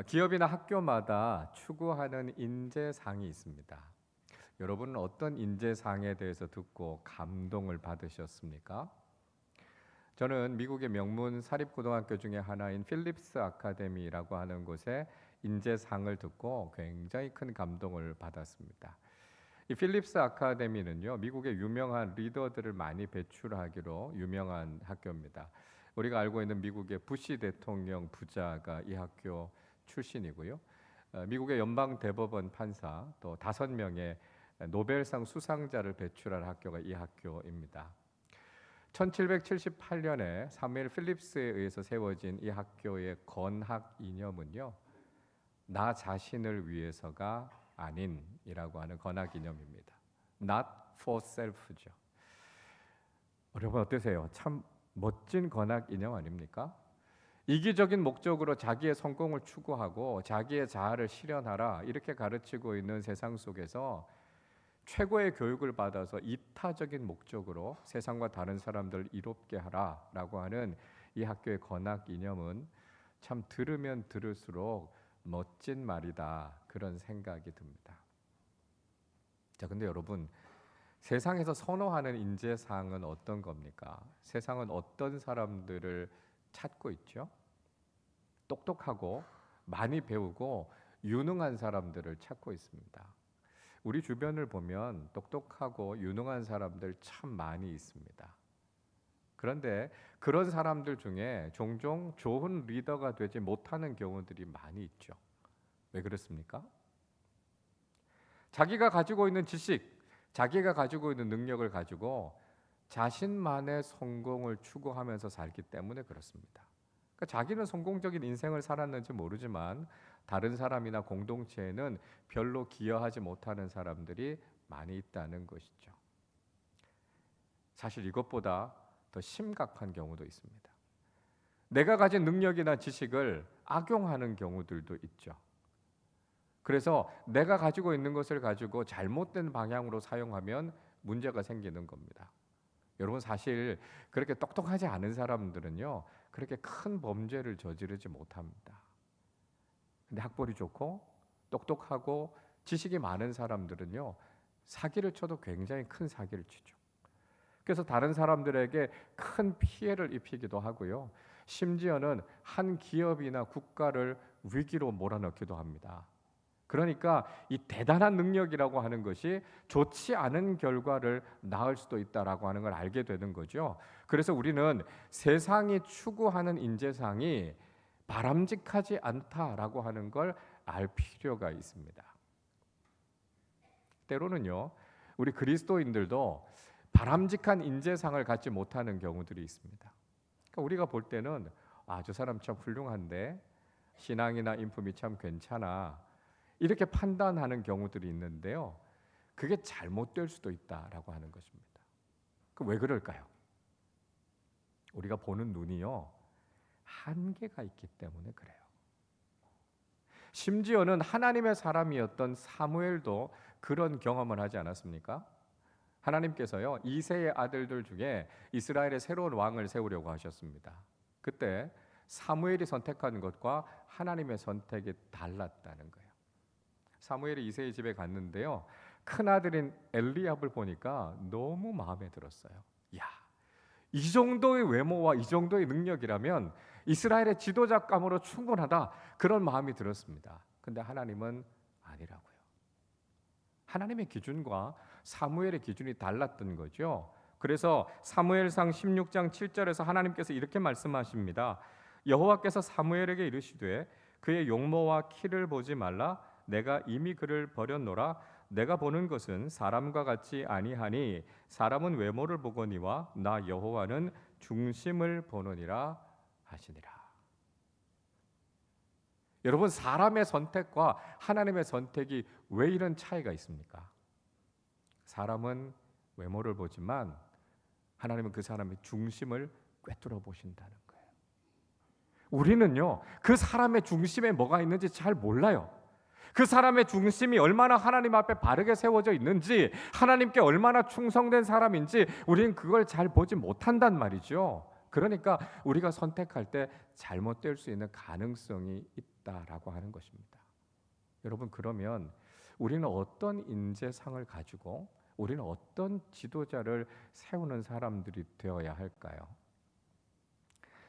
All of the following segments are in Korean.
기업이나 학교마다 추구하는 인재상이 있습니다. 여러분은 어떤 인재상에 대해서 듣고 감동을 받으셨습니까? 저는 미국의 명문 사립고등학교 중에 하나인 필립스 아카데미라고 하는 곳에 인재상을 듣고 굉장히 큰 감동을 받았습니다. 이 필립스 아카데미는요, 미국의 유명한 리더들을 많이 배출하기로 유명한 학교입니다. 우리가 알고 있는 미국의 부시 대통령 부자가 이 학교 출신이고요. 미국의 연방 대법원 판사 또 5명의 노벨상 수상자를 배출한 학교가 이 학교입니다. 1778년에 사무엘 필립스에 의해서 세워진 이 학교의 건학 이념은요, 나 자신을 위해서가 아닌이라고 하는 건학 이념입니다. Not for self죠. 여러분 어떠세요? 참 멋진 건학 이념 아닙니까? 이기적인 목적으로 자기의 성공을 추구하고 자기의 자아를 실현하라 이렇게 가르치고 있는 세상 속에서 최고의 교육을 받아서 이타적인 목적으로 세상과 다른 사람들을 이롭게 하라라고 하는 이 학교의 건학 이념은 참 들으면 들을수록 멋진 말이다 그런 생각이 듭니다. 자, 근데 여러분 세상에서 선호하는 인재상은 어떤 겁니까? 세상은 어떤 사람들을 찾고 있죠? 똑똑하고 많이 배우고 유능한 사람들을 찾고 있습니다. 우리 주변을 보면 똑똑하고 유능한 사람들 참 많이 있습니다. 그런데 그런 사람들 중에 종종 좋은 리더가 되지 못하는 경우들이 많이 있죠. 왜 그렇습니까? 자기가 가지고 있는 지식, 자기가 가지고 있는 능력을 가지고 자신만의 성공을 추구하면서 살기 때문에 그렇습니다. 그러니까 자기는 성공적인 인생을 살았는지 모르지만 다른 사람이나 공동체에는 별로 기여하지 못하는 사람들이 많이 있다는 것이죠. 사실 이것보다 더 심각한 경우도 있습니다. 내가 가진 능력이나 지식을 악용하는 경우들도 있죠. 그래서 내가 가지고 있는 것을 가지고 잘못된 방향으로 사용하면 문제가 생기는 겁니다. 여러분 사실 그렇게 똑똑하지 않은 사람들은요 그렇게 큰 범죄를 저지르지 못합니다. 근데 학벌이 좋고 똑똑하고 지식이 많은 사람들은요 사기를 쳐도 굉장히 큰 사기를 치죠. 그래서 다른 사람들에게 큰 피해를 입히기도 하고요. 심지어는 한 기업이나 국가를 위기로 몰아넣기도 합니다. 그러니까 이 대단한 능력이라고 하는 것이 좋지 않은 결과를 낳을 수도 있다라고 하는 걸 알게 되는 거죠. 그래서 우리는 세상이 추구하는 인재상이 바람직하지 않다라고 하는 걸 알 필요가 있습니다. 때로는요, 우리 그리스도인들도 바람직한 인재상을 갖지 못하는 경우들이 있습니다. 그러니까 우리가 볼 때는 저 사람 참 훌륭한데 신앙이나 인품이 참 괜찮아 이렇게 판단하는 경우들이 있는데요. 그게 잘못될 수도 있다라고 하는 것입니다. 왜 그럴까요? 우리가 보는 눈이요 한계가 있기 때문에 그래요. 심지어는 하나님의 사람이었던 사무엘도 그런 경험을 하지 않았습니까? 하나님께서요 이새의 아들들 중에 이스라엘의 새로운 왕을 세우려고 하셨습니다. 그때 사무엘이 선택한 것과 하나님의 선택이 달랐다는 거예요. 사무엘이 이새의 집에 갔는데요 큰 아들인 엘리압을 보니까 너무 마음에 들었어요. 이 정도의 외모와 이 정도의 능력이라면 이스라엘의 지도자감으로 충분하다 그런 마음이 들었습니다. 근데 하나님은 아니라고요. 하나님의 기준과 사무엘의 기준이 달랐던 거죠. 그래서 사무엘상 16장 7절에서 하나님께서 이렇게 말씀하십니다. 여호와께서 사무엘에게 이르시되 그의 용모와 키를 보지 말라. 내가 이미 그를 버렸노라. 내가 보는 것은 사람과 같이 아니하니 사람은 외모를 보거니와 나 여호와는 중심을 보느니라 하시니라. 여러분 사람의 선택과 하나님의 선택이 왜 이런 차이가 있습니까? 사람은 외모를 보지만 하나님은 그 사람의 중심을 꿰뚫어 보신다는 거예요. 우리는요 그 사람의 중심에 뭐가 있는지 잘 몰라요. 그 사람의 중심이 얼마나 하나님 앞에 바르게 세워져 있는지, 하나님께 얼마나 충성된 사람인지 우리는 그걸 잘 보지 못한단 말이죠. 그러니까 우리가 선택할 때 잘못될 수 있는 가능성이 있다라고 하는 것입니다. 여러분, 그러면 우리는 어떤 인재상을 가지고 우리는 어떤 지도자를 세우는 사람들이 되어야 할까요?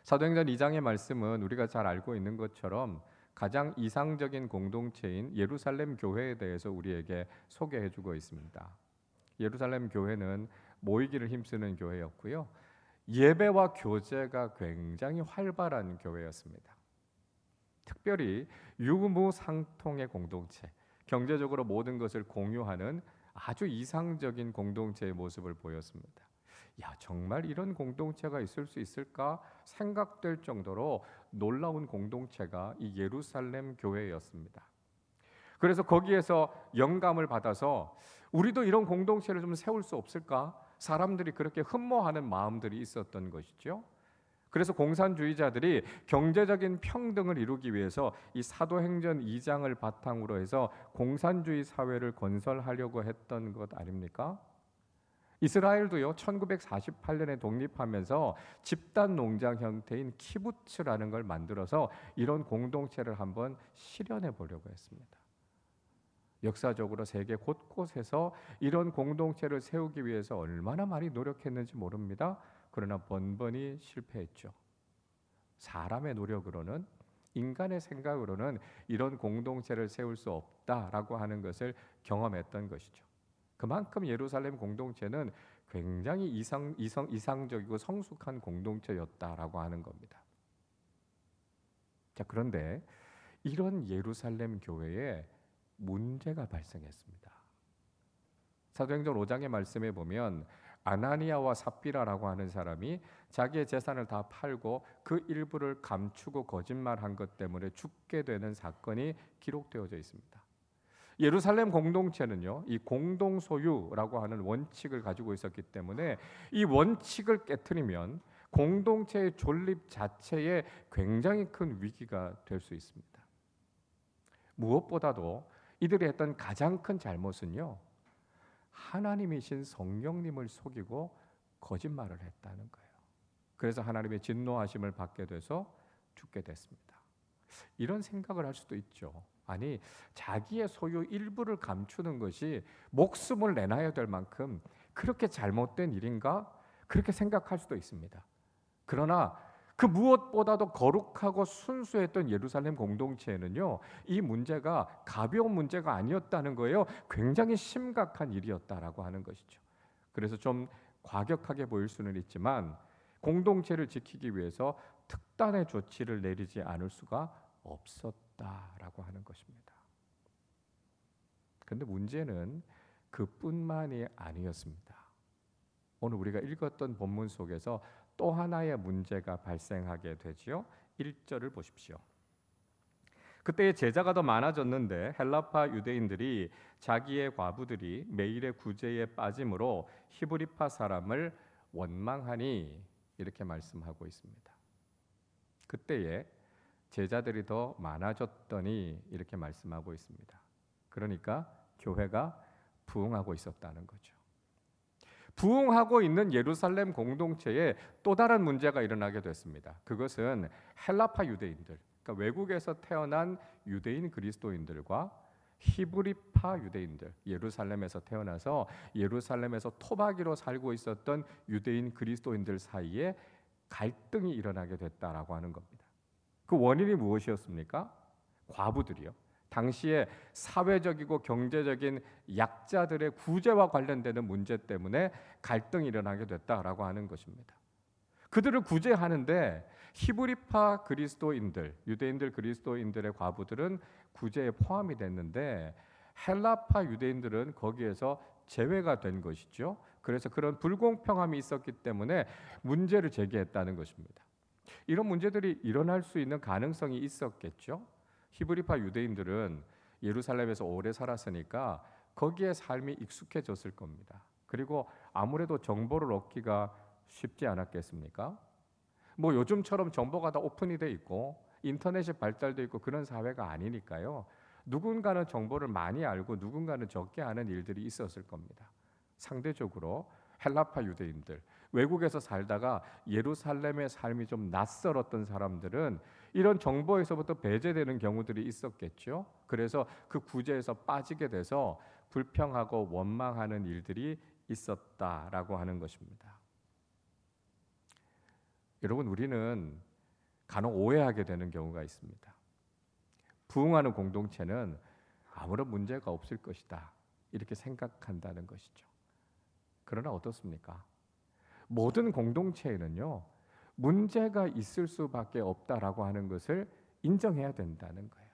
사도행전 2장의 말씀은 우리가 잘 알고 있는 것처럼 가장 이상적인 공동체인 예루살렘 교회에 대해서 우리에게 소개해 주고 있습니다. 예루살렘 교회는 모이기를 힘쓰는 교회였고요. 예배와 교제가 굉장히 활발한 교회였습니다. 특별히 유무상통의 공동체, 경제적으로 모든 것을 공유하는 아주 이상적인 공동체의 모습을 보였습니다. 야, 정말 이런 공동체가 있을 수 있을까 생각될 정도로 놀라운 공동체가 이 예루살렘 교회였습니다. 그래서 거기에서 영감을 받아서 우리도 이런 공동체를 좀 세울 수 없을까? 사람들이 그렇게 흠모하는 마음들이 있었던 것이죠. 그래서 공산주의자들이 경제적인 평등을 이루기 위해서 이 사도행전 2장을 바탕으로 해서 공산주의 사회를 건설하려고 했던 것 아닙니까? 이스라엘도요, 1948년에 독립하면서 집단 농장 형태인 키부츠라는 걸 만들어서 이런 공동체를 한번 실현해 보려고 했습니다. 역사적으로 세계 곳곳에서 이런 공동체를 세우기 위해서 얼마나 많이 노력했는지 모릅니다. 그러나 번번이 실패했죠. 사람의 노력으로는, 인간의 생각으로는 이런 공동체를 세울 수 없다라고 하는 것을 경험했던 것이죠. 그만큼 예루살렘 공동체는 굉장히 이상적이고 성숙한 공동체였다라고 하는 겁니다. 자, 그런데 이런 예루살렘 교회에 문제가 발생했습니다. 사도행전 5장의 말씀에 보면 아나니아와 삽비라라고 하는 사람이 자기의 재산을 다 팔고 그 일부를 감추고 거짓말한 것 때문에 죽게 되는 사건이 기록되어져 있습니다. 예루살렘 공동체는요, 이 공동 소유라고 하는 원칙을 가지고 있었기 때문에 이 원칙을 깨트리면 공동체의 존립 자체에 굉장히 큰 위기가 될 수 있습니다. 무엇보다도 이들이 했던 가장 큰 잘못은요, 하나님이신 성령님을 속이고 거짓말을 했다는 거예요. 그래서 하나님의 진노하심을 받게 돼서 죽게 됐습니다. 이런 생각을 할 수도 있죠. 아니, 자기의 소유 일부를 감추는 것이 목숨을 내놔야 될 만큼 그렇게 잘못된 일인가? 그렇게 생각할 수도 있습니다. 그러나 그 무엇보다도 거룩하고 순수했던 예루살렘 공동체에는요, 이 문제가 가벼운 문제가 아니었다는 거예요. 굉장히 심각한 일이었다라고 하는 것이죠. 그래서 좀 과격하게 보일 수는 있지만 공동체를 지키기 위해서 특단의 조치를 내리지 않을 수가 없었다라고 하는 것입니다. 그런데 문제는 그뿐만이 아니었습니다. 오늘 우리가 읽었던 본문 속에서 또 하나의 문제가 발생하게 되지요. 1절을 보십시오. 그때 제자가 더 많아졌는데 헬라파 유대인들이 자기의 과부들이 매일의 구제에 빠짐으로 히브리파 사람을 원망하니, 이렇게 말씀하고 있습니다. 그때에 제자들이 더 많아졌더니, 이렇게 말씀하고 있습니다. 그러니까 교회가 부흥하고 있었다는 거죠. 부흥하고 있는 예루살렘 공동체에 또 다른 문제가 일어나게 됐습니다. 그것은 헬라파 유대인들, 그러니까 외국에서 태어난 유대인 그리스도인들과 히브리파 유대인들, 예루살렘에서 태어나서 예루살렘에서 토박이로 살고 있었던 유대인 그리스도인들 사이에 갈등이 일어나게 됐다라고 하는 겁니다. 그 원인이 무엇이었습니까? 과부들이요. 당시에 사회적이고 경제적인 약자들의 구제와 관련되는 문제 때문에 갈등이 일어나게 됐다라고 하는 것입니다. 그들을 구제하는데 히브리파 그리스도인들, 유대인들 그리스도인들의 과부들은 구제에 포함이 됐는데 헬라파 유대인들은 거기에서 제외가 된 것이죠. 그래서 그런 불공평함이 있었기 때문에 문제를 제기했다는 것입니다. 이런 문제들이 일어날 수 있는 가능성이 있었겠죠. 히브리파 유대인들은 예루살렘에서 오래 살았으니까 거기에 삶이 익숙해졌을 겁니다. 그리고 아무래도 정보를 얻기가 쉽지 않았겠습니까? 뭐 요즘처럼 정보가 다 오픈이 돼 있고 인터넷이 발달돼 있고 그런 사회가 아니니까요. 누군가는 정보를 많이 알고 누군가는 적게 아는 일들이 있었을 겁니다. 상대적으로 헬라파 유대인들, 외국에서 살다가 예루살렘의 삶이 좀 낯설었던 사람들은 이런 정보에서부터 배제되는 경우들이 있었겠죠. 그래서 그 구제에서 빠지게 돼서 불평하고 원망하는 일들이 있었다라고 하는 것입니다. 여러분, 우리는 간혹 오해하게 되는 경우가 있습니다. 부흥하는 공동체는 아무런 문제가 없을 것이다, 이렇게 생각한다는 것이죠. 그러나 어떻습니까? 모든 공동체에는요, 문제가 있을 수밖에 없다라고 하는 것을 인정해야 된다는 거예요.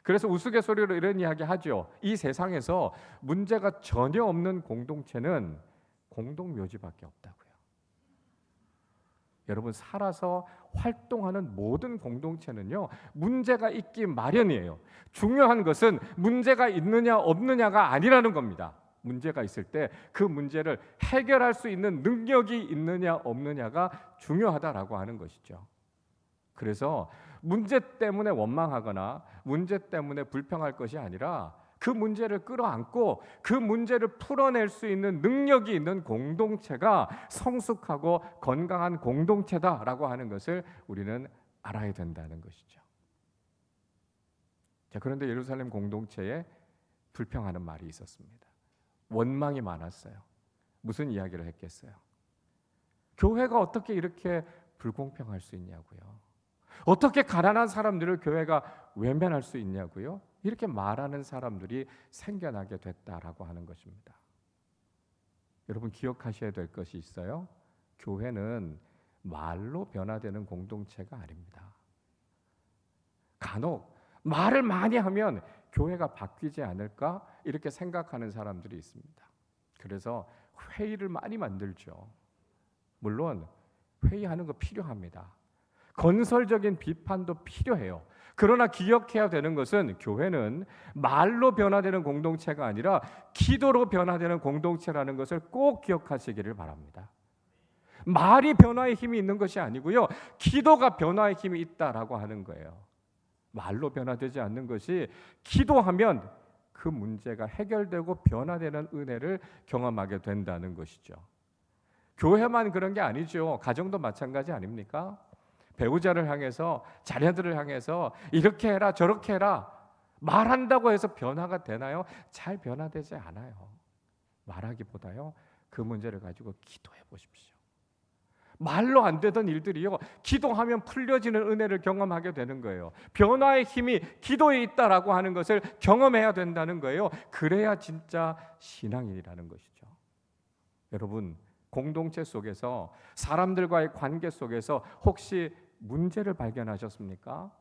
그래서 우스갯소리로 이런 이야기 하죠. 이 세상에서 문제가 전혀 없는 공동체는 공동묘지밖에 없다고요. 여러분, 살아서 활동하는 모든 공동체는요, 문제가 있기 마련이에요. 중요한 것은 문제가 있느냐 없느냐가 아니라는 겁니다. 문제가 있을 때 그 문제를 해결할 수 있는 능력이 있느냐 없느냐가 중요하다라고 하는 것이죠. 그래서 문제 때문에 원망하거나 문제 때문에 불평할 것이 아니라 그 문제를 끌어안고 그 문제를 풀어낼 수 있는 능력이 있는 공동체가 성숙하고 건강한 공동체다라고 하는 것을 우리는 알아야 된다는 것이죠. 자, 그런데 예루살렘 공동체에 불평하는 말이 있었습니다. 원망이 많았어요. 무슨 이야기를 했겠어요? 교회가 어떻게 이렇게 불공평할 수 있냐고요. 어떻게 가난한 사람들을 교회가 외면할 수 있냐고요. 이렇게 말하는 사람들이 생겨나게 됐다라고 하는 것입니다. 여러분, 기억하셔야 될 것이 있어요. 교회는 말로 변화되는 공동체가 아닙니다. 간혹 말을 많이 하면 교회가 바뀌지 않을까 이렇게 생각하는 사람들이 있습니다. 그래서 회의를 많이 만들죠. 물론 회의하는 거 필요합니다. 건설적인 비판도 필요해요. 그러나 기억해야 되는 것은 교회는 말로 변화되는 공동체가 아니라 기도로 변화되는 공동체라는 것을 꼭 기억하시기를 바랍니다. 말이 변화의 힘이 있는 것이 아니고요, 기도가 변화의 힘이 있다라고 하는 거예요. 말로 변화되지 않는 것이 기도하면 그 문제가 해결되고 변화되는 은혜를 경험하게 된다는 것이죠. 교회만 그런 게 아니죠. 가정도 마찬가지 아닙니까? 배우자를 향해서, 자녀들을 향해서 이렇게 해라 저렇게 해라 말한다고 해서 변화가 되나요? 잘 변화되지 않아요. 말하기보다요, 그 문제를 가지고 기도해 보십시오. 말로 안 되던 일들이요, 기도하면 풀려지는 은혜를 경험하게 되는 거예요. 변화의 힘이 기도에 있다라고 하는 것을 경험해야 된다는 거예요. 그래야 진짜 신앙인이라는 것이죠. 여러분, 공동체 속에서, 사람들과의 관계 속에서 혹시 문제를 발견하셨습니까?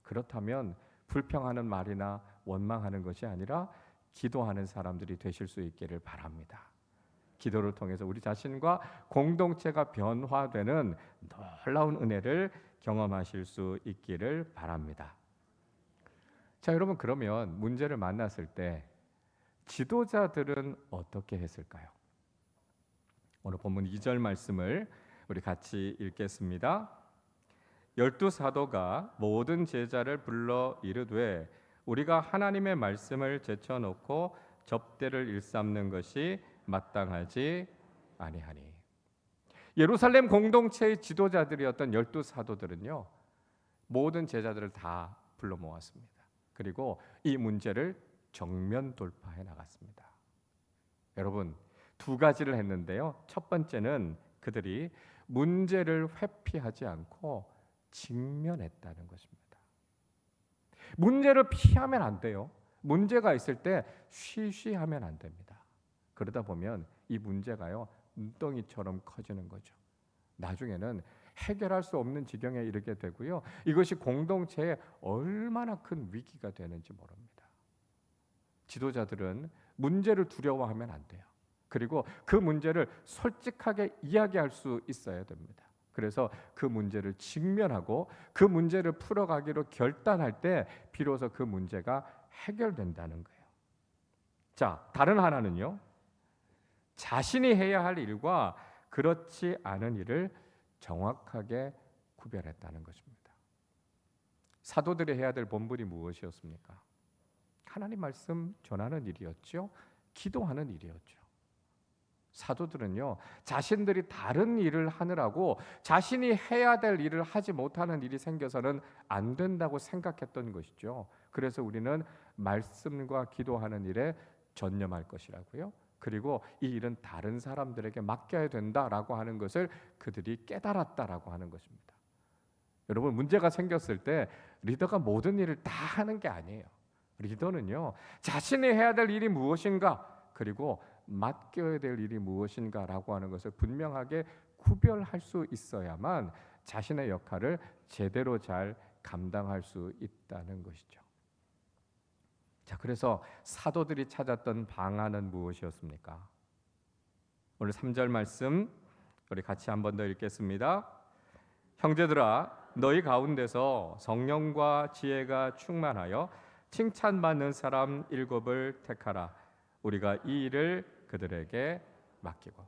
그렇다면 불평하는 말이나 원망하는 것이 아니라 기도하는 사람들이 되실 수 있기를 바랍니다. 기도를 통해서 우리 자신과 공동체가 변화되는 놀라운 은혜를 경험하실 수 있기를 바랍니다. 자, 여러분, 그러면 문제를 만났을 때 지도자들은 어떻게 했을까요? 오늘 본문 2절 말씀을 우리 같이 읽겠습니다. 12사도가 모든 제자를 불러 이르되 우리가 하나님의 말씀을 제쳐놓고 접대를 일삼는 것이 마땅하지 아니하니. 예루살렘 공동체의 지도자들이었던 12사도들은요, 모든 제자들을 다 불러 모았습니다. 그리고 이 문제를 정면 돌파해 나갔습니다. 여러분, 두 가지를 했는데요. 첫 번째는 그들이 문제를 회피하지 않고 직면했다는 것입니다. 문제를 피하면 안 돼요. 문제가 있을 때 쉬쉬하면 안 됩니다. 그러다 보면 이 문제가요, 눈덩이처럼 커지는 거죠. 나중에는 해결할 수 없는 지경에 이르게 되고요, 이것이 공동체에 얼마나 큰 위기가 되는지 모릅니다. 지도자들은 문제를 두려워하면 안 돼요. 그리고 그 문제를 솔직하게 이야기할 수 있어야 됩니다. 그래서 그 문제를 직면하고 그 문제를 풀어가기로 결단할 때 비로소 그 문제가 해결된다는 거예요. 자, 다른 하나는요, 자신이 해야 할 일과 그렇지 않은 일을 정확하게 구별했다는 것입니다. 사도들이 해야 될 본분이 무엇이었습니까? 하나님 말씀 전하는 일이었죠. 기도하는 일이었죠. 사도들은요, 자신들이 다른 일을 하느라고 자신이 해야 될 일을 하지 못하는 일이 생겨서는 안 된다고 생각했던 것이죠. 그래서 우리는 말씀과 기도하는 일에 전념할 것이라고요. 그리고 이 일은 다른 사람들에게 맡겨야 된다라고 하는 것을 그들이 깨달았다라고 하는 것입니다. 여러분, 문제가 생겼을 때 리더가 모든 일을 다 하는 게 아니에요. 리더는요, 자신이 해야 될 일이 무엇인가, 그리고 맡겨야 될 일이 무엇인가라고 하는 것을 분명하게 구별할 수 있어야만 자신의 역할을 제대로 잘 감당할 수 있다는 것이죠. 자, 그래서 사도들이 찾았던 방안은 무엇이었습니까? 오늘 3절 말씀 우리 같이 한 번 더 읽겠습니다. 형제들아, 너희 가운데서 성령과 지혜가 충만하여 칭찬받는 사람 7을 택하라. 우리가 이 일을 그들에게 맡기고.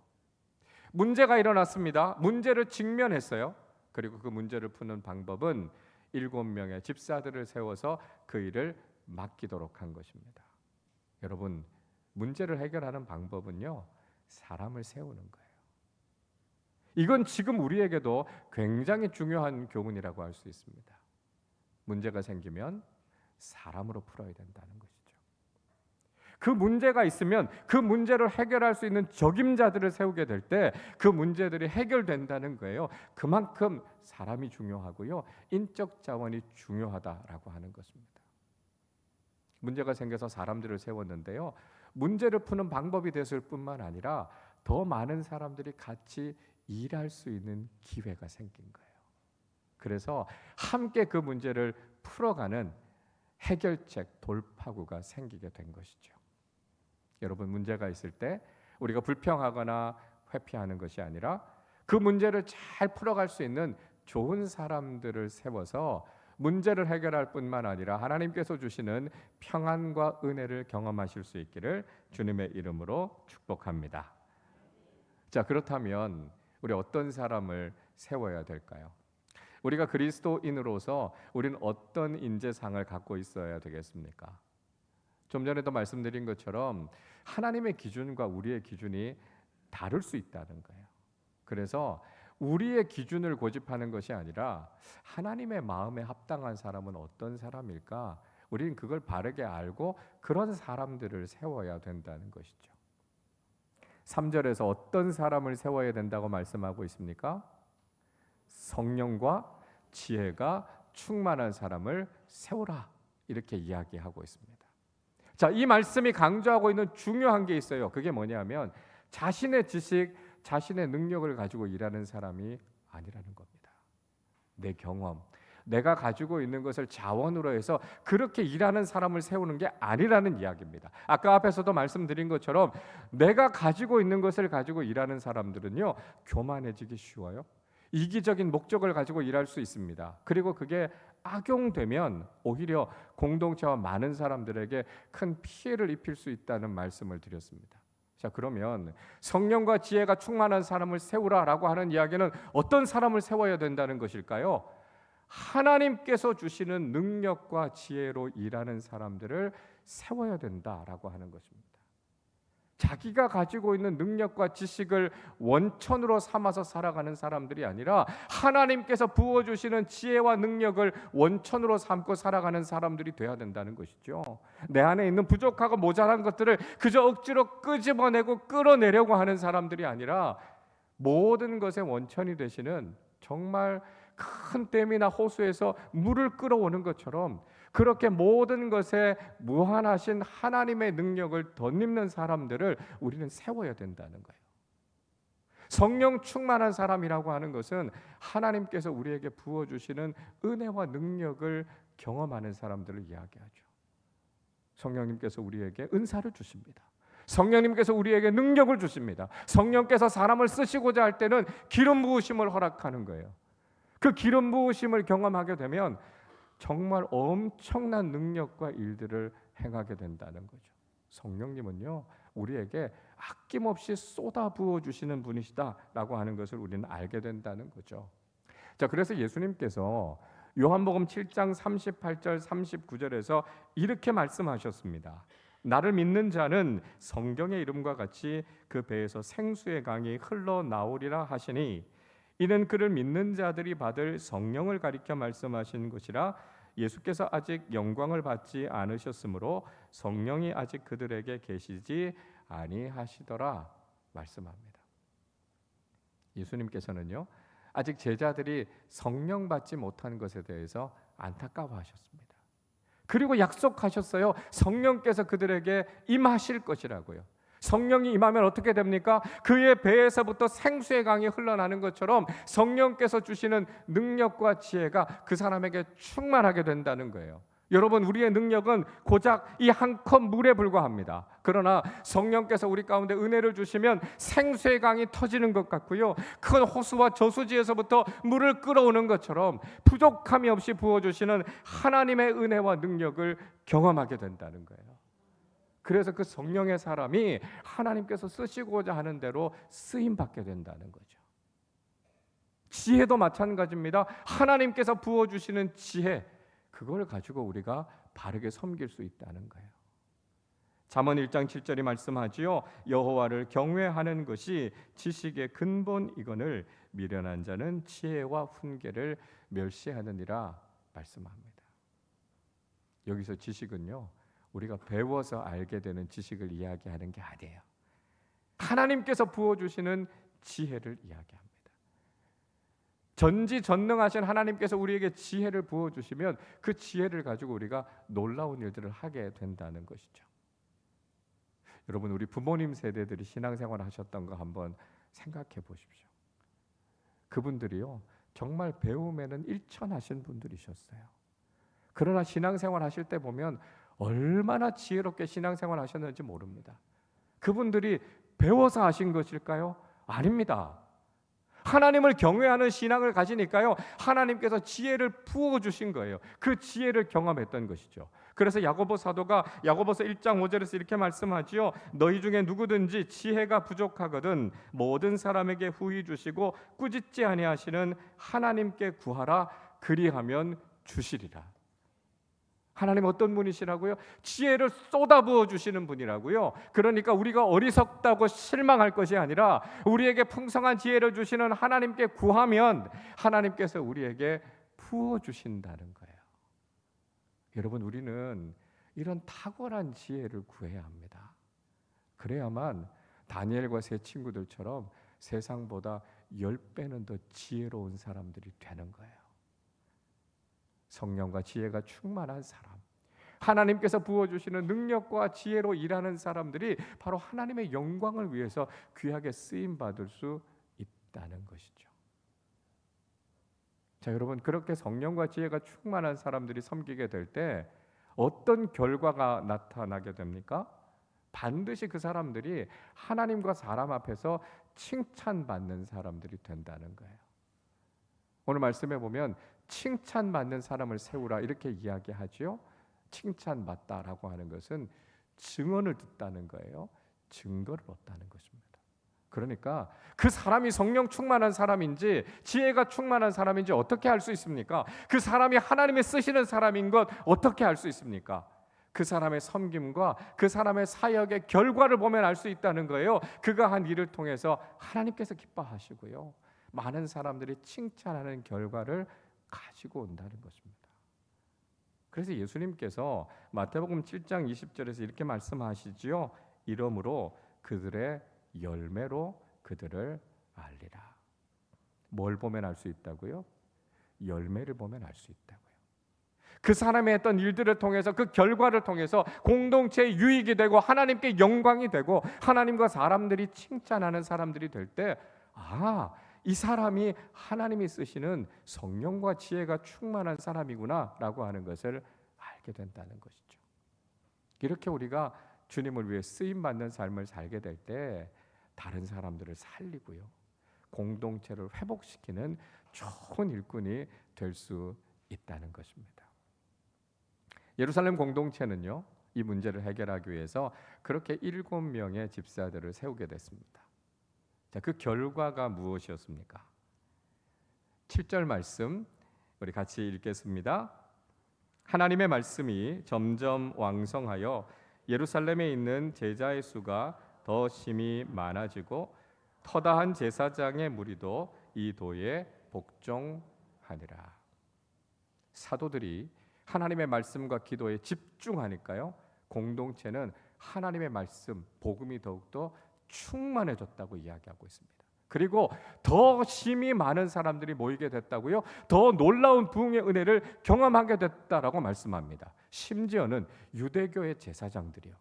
문제가 일어났습니다. 문제를 직면했어요. 그리고 그 문제를 푸는 방법은 7명의 집사들을 세워서 그 일을 맡기도록 한 것입니다. 여러분, 문제를 해결하는 방법은요, 사람을 세우는 거예요. 이건 지금 우리에게도 굉장히 중요한 교훈이라고 할 수 있습니다. 문제가 생기면 사람으로 풀어야 된다는 것이죠. 그 문제가 있으면 그 문제를 해결할 수 있는 적임자들을 세우게 될 때 그 문제들이 해결된다는 거예요. 그만큼 사람이 중요하고요, 인적 자원이 중요하다라고 하는 것입니다. 문제가 생겨서 사람들을 세웠는데요, 문제를 푸는 방법이 됐을 뿐만 아니라 더 많은 사람들이 같이 일할 수 있는 기회가 생긴 거예요. 그래서 함께 그 문제를 풀어가는 해결책, 돌파구가 생기게 된 것이죠. 여러분, 문제가 있을 때 우리가 불평하거나 회피하는 것이 아니라 그 문제를 잘 풀어갈 수 있는 좋은 사람들을 세워서 문제를 해결할 뿐만 아니라 하나님께서 주시는 평안과 은혜를 경험하실 수 있기를 주님의 이름으로 축복합니다. 자, 그렇다면 우리 어떤 사람을 세워야 될까요? 우리가 그리스도인으로서 우리는 어떤 인재상을 갖고 있어야 되겠습니까? 좀 전에도 말씀드린 것처럼 하나님의 기준과 우리의 기준이 다를 수 있다는 거예요. 그래서 우리의 기준을 고집하는 것이 아니라 하나님의 마음에 합당한 사람은 어떤 사람일까? 우리는 그걸 바르게 알고 그런 사람들을 세워야 된다는 것이죠. 3절에서 어떤 사람을 세워야 된다고 말씀하고 있습니까? 성령과 지혜가 충만한 사람을 세우라, 이렇게 이야기하고 있습니다. 자, 이 말씀이 강조하고 있는 중요한 게 있어요. 그게 뭐냐면 자신의 지식, 자신의 능력을 가지고 일하는 사람이 아니라는 겁니다. 내 경험, 내가 가지고 있는 것을 자원으로 해서 그렇게 일하는 사람을 세우는 게 아니라는 이야기입니다. 아까 앞에서도 말씀드린 것처럼 내가 가지고 있는 것을 가지고 일하는 사람들은요, 교만해지기 쉬워요. 이기적인 목적을 가지고 일할 수 있습니다. 그리고 그게 악용되면 오히려 공동체와 많은 사람들에게 큰 피해를 입힐 수 있다는 말씀을 드렸습니다. 자, 그러면 성령과 지혜가 충만한 사람을 세우라라고 하는 이야기는 어떤 사람을 세워야 된다는 것일까요? 하나님께서 주시는 능력과 지혜로 일하는 사람들을 세워야 된다라고 하는 것입니다. 자기가 가지고 있는 능력과 지식을 원천으로 삼아서 살아가는 사람들이 아니라 하나님께서 부어주시는 지혜와 능력을 원천으로 삼고 살아가는 사람들이 돼야 된다는 것이죠. 내 안에 있는 부족하고 모자란 것들을 그저 억지로 끄집어내고 끌어내려고 하는 사람들이 아니라 모든 것의 원천이 되시는, 정말 큰 댐이나 호수에서 물을 끌어오는 것처럼 그렇게 모든 것에 무한하신 하나님의 능력을 덧입는 사람들을 우리는 세워야 된다는 거예요. 성령 충만한 사람이라고 하는 것은 하나님께서 우리에게 부어주시는 은혜와 능력을 경험하는 사람들을 이야기하죠. 성령님께서 우리에게 은사를 주십니다. 성령님께서 우리에게 능력을 주십니다. 성령께서 사람을 쓰시고자 할 때는 기름 부으심을 허락하는 거예요. 그 기름 부으심을 경험하게 되면 정말 엄청난 능력과 일들을 행하게 된다는 거죠. 성령님은요, 우리에게 아낌없이 쏟아 부어 주시는 분이시다라고 하는 것을 우리는 알게 된다는 거죠. 자, 그래서 예수님께서 요한복음 7장 38절 39절에서 이렇게 말씀하셨습니다. 나를 믿는 자는 성경의 이름과 같이 그 배에서 생수의 강이 흘러나오리라 하시니 이는 그를 믿는 자들이 받을 성령을 가리켜 말씀하신 것이라. 예수께서 아직 영광을 받지 않으셨으므로 성령이 아직 그들에게 계시지 아니하시더라 말씀합니다. 예수님께서는요, 아직 제자들이 성령 받지 못한 것에 대해서 안타까워하셨습니다. 그리고 약속하셨어요. 성령께서 그들에게 임하실 것이라고요. 성령이 임하면 어떻게 됩니까? 그의 배에서부터 생수의 강이 흘러나는 것처럼 성령께서 주시는 능력과 지혜가 그 사람에게 충만하게 된다는 거예요. 여러분, 우리의 능력은 고작 이 한 컵 물에 불과합니다. 그러나 성령께서 우리 가운데 은혜를 주시면 생수의 강이 터지는 것 같고요, 큰 호수와 저수지에서부터 물을 끌어오는 것처럼 부족함이 없이 부어주시는 하나님의 은혜와 능력을 경험하게 된다는 거예요. 그래서 그 성령의 사람이 하나님께서 쓰시고자 하는 대로 쓰임받게 된다는 거죠. 지혜도 마찬가지입니다. 하나님께서 부어주시는 지혜, 그걸 가지고 우리가 바르게 섬길 수 있다는 거예요. 잠언 1장 7절이 말씀하지요. 여호와를 경외하는 것이 지식의 근본이거늘 미련한 자는 지혜와 훈계를 멸시하느니라 말씀합니다. 여기서 지식은요, 우리가 배워서 알게 되는 지식을 이야기하는 게 아니에요. 하나님께서 부어주시는 지혜를 이야기합니다. 전지전능하신 하나님께서 우리에게 지혜를 부어주시면 그 지혜를 가지고 우리가 놀라운 일들을 하게 된다는 것이죠. 여러분, 우리 부모님 세대들이 신앙생활 하셨던 거 한번 생각해 보십시오. 그분들이요, 정말 배움에는 일천하신 분들이셨어요. 그러나 신앙생활 하실 때 보면 얼마나 지혜롭게 신앙생활 하셨는지 모릅니다. 그분들이 배워서 하신 것일까요? 아닙니다. 하나님을 경외하는 신앙을 가지니까요, 하나님께서 지혜를 부어주신 거예요. 그 지혜를 경험했던 것이죠. 그래서 야고보 사도가 야고보서 1장 5절에서 이렇게 말씀하지요. 너희 중에 누구든지 지혜가 부족하거든 모든 사람에게 후히 주시고 꾸짖지 아니하시는 하나님께 구하라. 그리하면 주시리라. 하나님 어떤 분이시라고요? 지혜를 쏟아부어 주시는 분이라고요. 그러니까 우리가 어리석다고 실망할 것이 아니라 우리에게 풍성한 지혜를 주시는 하나님께 구하면 하나님께서 우리에게 부어 주신다는 거예요. 여러분, 우리는 이런 탁월한 지혜를 구해야 합니다. 그래야만 다니엘과 세 친구들처럼 세상보다 10배는 더 지혜로운 사람들이 되는 거예요. 성령과 지혜가 충만한 사람, 하나님께서 부어주시는 능력과 지혜로 일하는 사람들이 바로 하나님의 영광을 위해서 귀하게 쓰임받을 수 있다는 것이죠. 자, 여러분, 그렇게 성령과 지혜가 충만한 사람들이 섬기게 될 때 어떤 결과가 나타나게 됩니까? 반드시 그 사람들이 하나님과 사람 앞에서 칭찬받는 사람들이 된다는 거예요. 오늘 말씀에 보면 칭찬받는 사람을 세우라 이렇게 이야기하지요. 칭찬받다라고 하는 것은 증언을 듣다는 거예요. 증거를 얻다는 것입니다. 그러니까 그 사람이 성령 충만한 사람인지 지혜가 충만한 사람인지 어떻게 알 수 있습니까? 그 사람이 하나님이 쓰시는 사람인 것 어떻게 알 수 있습니까? 그 사람의 섬김과 그 사람의 사역의 결과를 보면 알 수 있다는 거예요. 그가 한 일을 통해서 하나님께서 기뻐하시고요, 많은 사람들이 칭찬하는 결과를 가지고 온다는 것입니다. 그래서 예수님께서 마태복음 7장 20절에서 이렇게 말씀하시지요. 이러므로 그들의 열매로 그들을 알리라. 뭘 보면 알 수 있다고요? 열매를 보면 알 수 있다고요. 그 사람이 했던 일들을 통해서, 그 결과를 통해서 공동체의 유익이 되고 하나님께 영광이 되고 하나님과 사람들이 칭찬하는 사람들이 될 때, 이 사람이 하나님이 쓰시는 성령과 지혜가 충만한 사람이구나 라고 하는 것을 알게 된다는 것이죠. 이렇게 우리가 주님을 위해 쓰임받는 삶을 살게 될 때 다른 사람들을 살리고요, 공동체를 회복시키는 좋은 일꾼이 될 수 있다는 것입니다. 예루살렘 공동체는요, 이 문제를 해결하기 위해서 그렇게 7명의 집사들을 세우게 됐습니다. 자, 그 결과가 무엇이었습니까? 7절 말씀 우리 같이 읽겠습니다. 하나님의 말씀이 점점 왕성하여 예루살렘에 있는 제자의 수가 더 심히 많아지고 터다한 제사장의 무리도 이 도에 복종하니라. 사도들이 하나님의 말씀과 기도에 집중하니까요, 공동체는 하나님의 말씀, 복음이 더욱더 충만해졌다고 이야기하고 있습니다. 그리고 더 심히 많은 사람들이 모이게 됐다고요, 더 놀라운 부흥의 은혜를 경험하게 됐다라고 말씀합니다. 심지어는 유대교의 제사장들이요,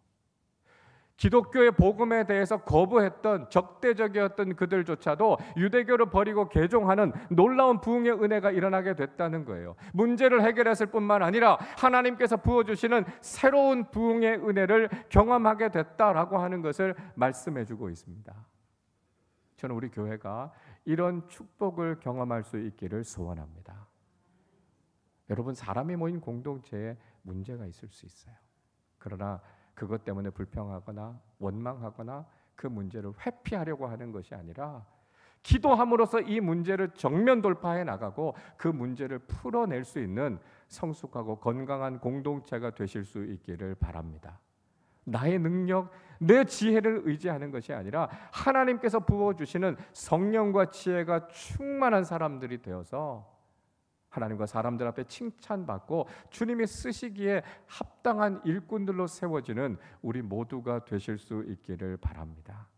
기독교의 복음에 대해서 거부했던 적대적이었던 그들조차도 유대교를 버리고 개종하는 놀라운 부흥의 은혜가 일어나게 됐다는 거예요. 문제를 해결했을 뿐만 아니라 하나님께서 부어주시는 새로운 부흥의 은혜를 경험하게 됐다라고 하는 것을 말씀해주고 있습니다. 저는 우리 교회가 이런 축복을 경험할 수 있기를 소원합니다. 여러분, 사람이 모인 공동체에 문제가 있을 수 있어요. 그러나 그것 때문에 불평하거나 원망하거나 그 문제를 회피하려고 하는 것이 아니라 기도함으로써 이 문제를 정면 돌파해 나가고 그 문제를 풀어낼 수 있는 성숙하고 건강한 공동체가 되실 수 있기를 바랍니다. 나의 능력, 내 지혜를 의지하는 것이 아니라 하나님께서 부어주시는 성령과 지혜가 충만한 사람들이 되어서 하나님과 사람들 앞에 칭찬받고 주님이 쓰시기에 합당한 일꾼들로 세워지는 우리 모두가 되실 수 있기를 바랍니다.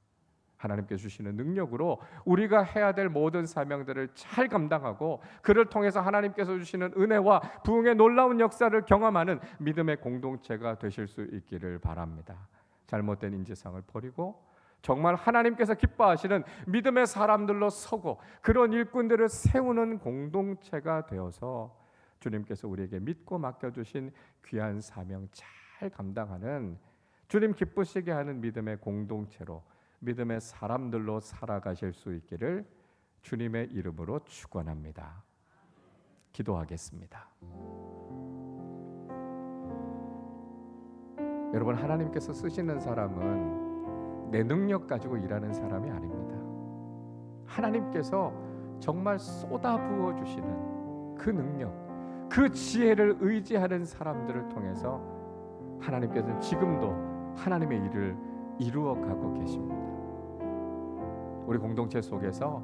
하나님께 주시는 능력으로 우리가 해야 될 모든 사명들을 잘 감당하고 그를 통해서 하나님께서 주시는 은혜와 부흥의 놀라운 역사를 경험하는 믿음의 공동체가 되실 수 있기를 바랍니다. 잘못된 인지상을 버리고 정말 하나님께서 기뻐하시는 믿음의 사람들로 서고 그런 일꾼들을 세우는 공동체가 되어서 주님께서 우리에게 믿고 맡겨주신 귀한 사명 잘 감당하는, 주님 기쁘시게 하는 믿음의 공동체로, 믿음의 사람들로 살아가실 수 있기를 주님의 이름으로 축원합니다. 기도하겠습니다. 여러분, 하나님께서 쓰시는 사람은 내 능력 가지고 일하는 사람이 아닙니다. 하나님께서 정말 쏟아부어 주시는 그 능력, 그 지혜를 의지하는 사람들을 통해서 하나님께서는 지금도 하나님의 일을 이루어가고 계십니다. 우리 공동체 속에서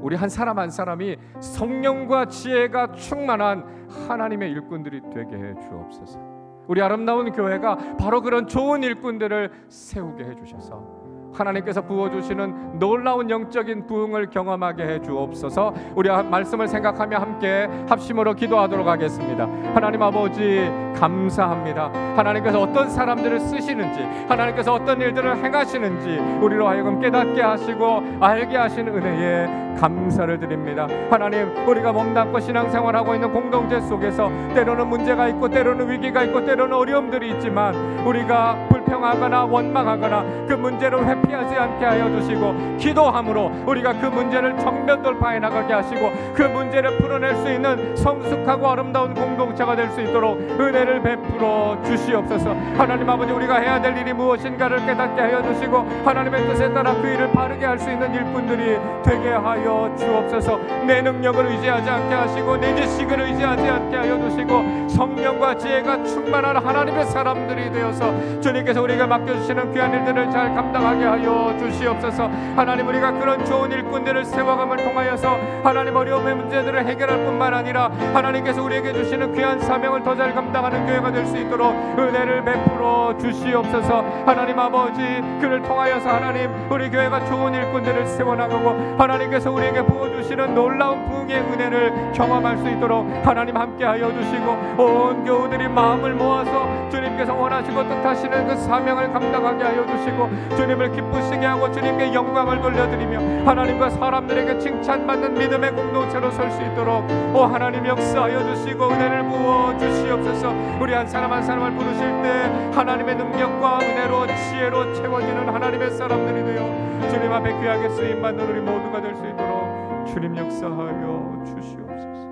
우리 한 사람 한 사람이 성령과 지혜가 충만한 하나님의 일꾼들이 되게 해 주옵소서. 우리 아름다운 교회가 바로 그런 좋은 일꾼들을 세우게 해주셔서 하나님께서 부어주시는 놀라운 영적인 부흥을 경험하게 해 주옵소서. 우리 말씀을 생각하며 함께 합심으로 기도하도록 하겠습니다. 하나님 아버지, 감사합니다. 하나님께서 어떤 사람들을 쓰시는지, 하나님께서 어떤 일들을 행하시는지 우리로 하여금 깨닫게 하시고 알게 하시는 은혜에 감사를 드립니다. 하나님, 우리가 몸담고 신앙생활하고 있는 공동체 속에서 때로는 문제가 있고 때로는 위기가 있고 때로는 어려움들이 있지만 우리가 불평하거나 원망하거나 그 문제를 회피하지 않게 하여 주시고 기도함으로 우리가 그 문제를 정면 돌파해 나가게 하시고 그 문제를 풀어낼 수 있는 성숙하고 아름다운 공동체가 될 수 있도록 은혜를 베풀어 주시옵소서. 하나님 아버지, 우리가 해야 될 일이 무엇인가를 깨닫게 하여 주시고 하나님의 뜻에 따라 그 일을 바르게 할 수 있는 일꾼들이 되게 하여 주옵소서. 내 능력을 의지하지 않게 하시고 내 지식을 의지하지 않게 하여 주시고 성령과 지혜가 충만한 하나님의 사람들이 되어서 주님께서 우리가 맡겨주시는 귀한 일들을 잘 감당하게 하여 주시옵소서. 하나님, 우리가 그런 좋은 일꾼들을 세워감을 통하여서 하나님 어려움의 문제들을 해결할 뿐만 아니라 하나님께서 우리에게 주시는 귀한 사명을 더 잘 감당하는 교회가 될 수 있도록 은혜를 베풀어 주시옵소서. 하나님 아버지, 그를 통하여서 하나님 우리 교회가 좋은 일꾼들을 세워나가고 하나님께서 우리에게 부어주시는 놀라운 부흥의 은혜를 경험할 수 있도록 하나님 함께하여 주시고 온 교우들이 마음을 모아서 주님께서 원하시고 뜻하시는 그 사명을 감당하게 하여 주시고 주님을 기쁘시게 하고 주님께 영광을 돌려드리며 하나님과 사람들에게 칭찬받는 믿음의 공동체로 설 수 있도록 하나님 역사하여 주시고 은혜를 부어 주시옵소서. 우리 한 사람 한 사람을 부르실 때 하나님의 능력과 은혜로 지혜로 채워지는 하나님의 사람들이 되어 주님 앞에 귀하게 쓰임받는 우리 모두가 될 수 있도록 주님 역사하여 주시옵소서.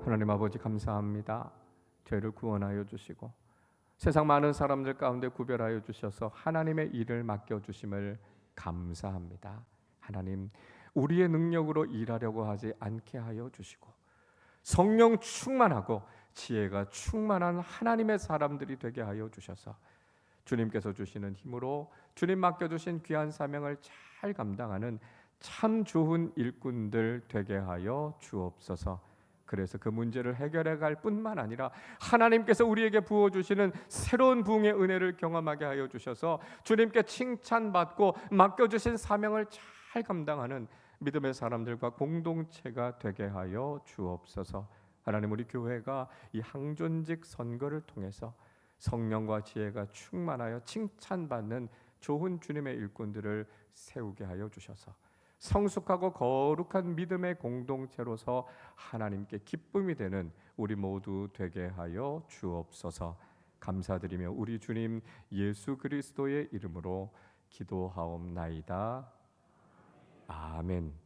하나님 아버지, 감사합니다. 죄를 구원하여 주시고 세상 많은 사람들 가운데 구별하여 주셔서 하나님의 일을 맡겨주심을 감사합니다. 하나님, 우리의 능력으로 일하려고 하지 않게 하여 주시고 성령 충만하고 지혜가 충만한 하나님의 사람들이 되게 하여 주셔서 주님께서 주시는 힘으로 주님 맡겨주신 귀한 사명을 잘 감당하는 참 좋은 일꾼들 되게 하여 주옵소서. 그래서 그 문제를 해결해 갈 뿐만 아니라 하나님께서 우리에게 부어주시는 새로운 부흥의 은혜를 경험하게 하여 주셔서 주님께 칭찬받고 맡겨주신 사명을 잘 감당하는 믿음의 사람들과 공동체가 되게 하여 주옵소서. 하나님, 우리 교회가 이 항존직 선거를 통해서 성령과 지혜가 충만하여 칭찬받는 좋은 주님의 일꾼들을 세우게 하여 주셔서 성숙하고 거룩한 믿음의 공동체로서 하나님께 기쁨이 되는 우리 모두 되게 하여 주옵소서. 감사드리며 우리 주님 예수 그리스도의 이름으로 기도하옵나이다. 아멘.